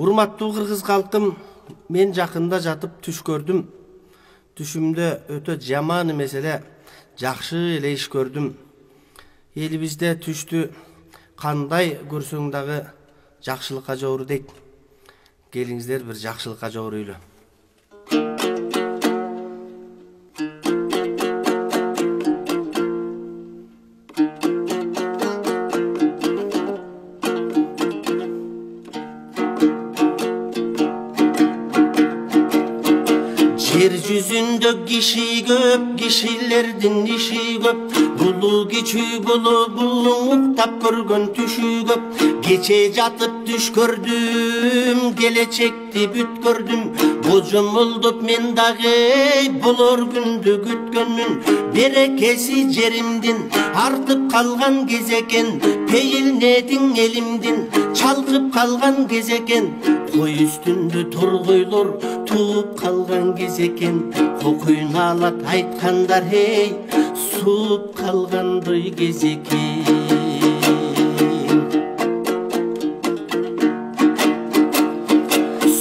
Урматтуу кыргыз калкым, мен жакында жатып түш көрдүм. Түшүмдө өтө жаман эмес эле, жакшы эле иш көрдүм. Элибизде түштү кандай көрсөң дагы жакшылыкка жору дейт. Келиңиздер бир жакшылыкка жорыйлы. Жер жүзүндө киши көп, кишилердин иши көп. Булу кичүү болобу уктап көргөн түшү көп. Кече жатып түш көрдүм, келечекти бүт көрдүм. Божомолдоп мен дагы болор күндү күткөнмүн. Берекеси жеримдин артып калган кез экен. Пейилнетиң элимдин чалкып калган кез экен. Кой үстүндө торгойлор тууп калган кез экен. Кокуйн алат айткандар эй, сууп калгандай кез экен.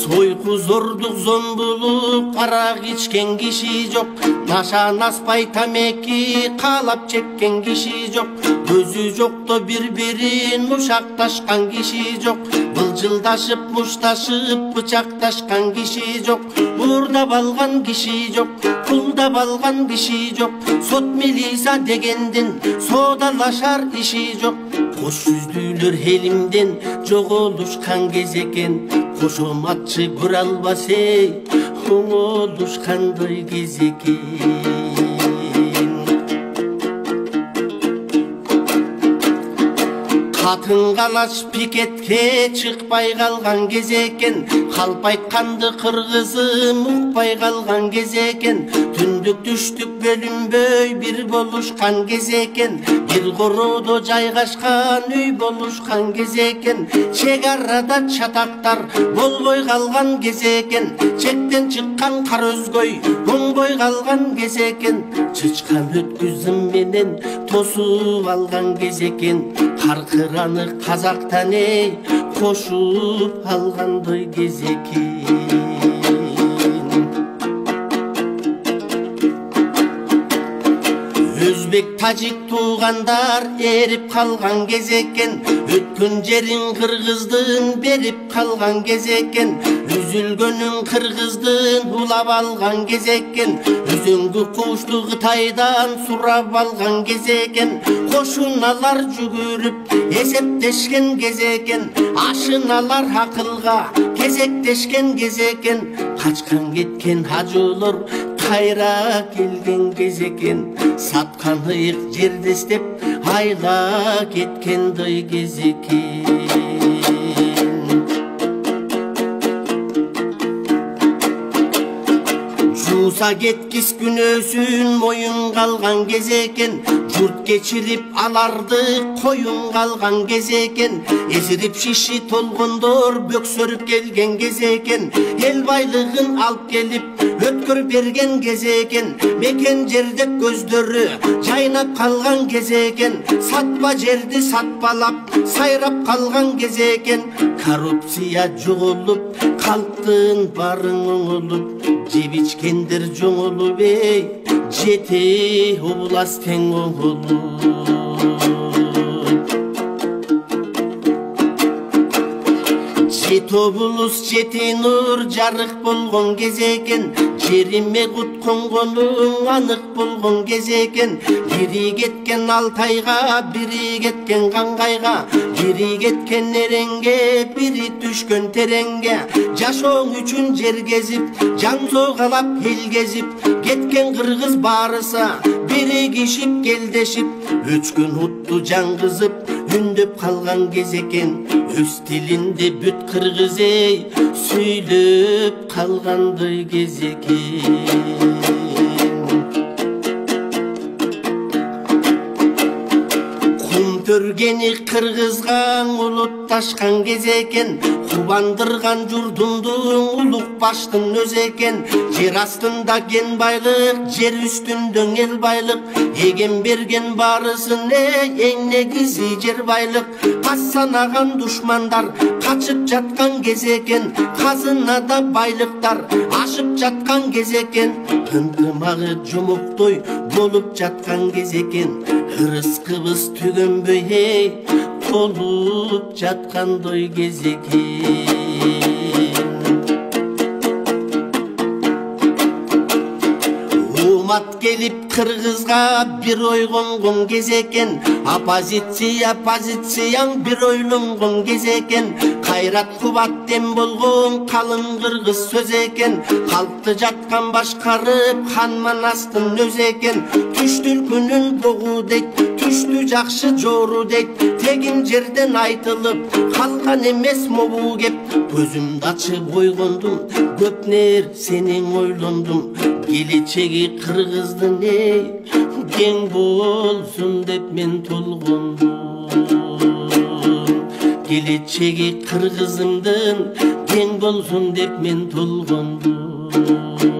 Сойку зордук зомбулук арак ичкен киши жок. Наша наспай тамеки каалап чеккен киши жок. Көзү жокто бири-бирин ушакташкан киши жок. Былжылдашып, мушташып, бычакташкан киши жок. Уурдап алган киши жок, пулдап алган киши жок. Сот милиса дегендин соодалашар иши жок. Кош жүздүүлөр элимден жоголушкан кез экен. Кошоматчы көрө албас эй, оңолушкандай кез экен. Катын калач пикетке чыкпай калган кез экен. Калп айтканды кыргызым укпай калган кез экен. Түндүк түштүк бөлүнбөй бир болушкан кез экен. Бир короодо жайгашкан үй болушкан кез экен. Чек арада чатактар болбой калган кез экен. Чектен чыккан кар өзгөй оңбой калган кез экен. Чычкан өткүзүм менен тосуп алган кез экен. Каркыраны казактан эй, кошуп алгандай кез экен. Өзбек, тажик туугандар эрип калган кез экен. Өткөн жерин кыргыздын берип калган кез экен. Үзүлгөнүн кыргыздын улап алган кез экен. Үзөңгү кушту Кытайдан сурап алган кез экен. Кошуналар жүгүрүп эсептешкен кез экен. Ашыналар акылга кезектешкен кез экен. Качкан кеткен ажоолор кайра келген кез экен. Саткан ыйык жерди издеп айла кеткендей кез экен. Жууса кеткис күнөөсүн моюн калган кез экен. Журт кечирип аларды коюн калган кез экен. Эзирип шиши толгондор бөксөрүп келген кез экен. Эл байлыгын алып келип өткөр берген кез экен. Мекен жерде көздөрү жайнап калган кез экен. Сатпа жерди сатпалап сайрап калган кез экен. Коррупция жоголуп калктын барын оңолуп. Жеп ичкендер жоңолуп эй, жете область тең оңолуп. Жет облус жети нур жарык болгон кез экен. Жериме кут конгонуң анык болгон кез экен. Бири кеткен Алтайга, бири кеткен Кангайга. Бири кеткен Эренге, бири түшкөн тереңге. Жашооң үчүн жер кезип, жан согалап эл кезип. Кеткен кыргыз баарыса биригишип келдешип. Өчкөн утту жаңгызып үндөп калган кез экен. Өз тилинде бүт кыргыз эй, сүйлөп калгандай кез экен. көтөргени кыргызга улутташкан кез экен, кубандырган журтумдун улук баштын өзү экен. Жер астында кен байлык, жер үстүндө эл байлык, эген берген барысын эң негизи жер байлык. Кас санаган душмандар качып жаткан кез экен, казынада байлыктар ашып жаткан кез экен. Ынтымагы жумуктой болуп жаткан кез экен, ырыс кыбыз түгөнбөй болуп жаткандай кез экен. Умат келип кыргызга бир ой конгон кез экен, оппозицияң бир ойлонгон кез экен. Кайрат кубат дем болгон калың кыргыз сөз экен, калкты жаткан башкарып хан манастын өзү экен. Түштүлкүнүн богу дейт, түштү жакшы жору дейт, тегин жерден айтылып калган эмес мобу кеп. Көзүмдү ачып ойгондум, көп нерсени ойлондум, келечеги кыргыздын кең болсун деп мен толгондум. Келечеги кыргызымдын кең болсун деп мен толгондум.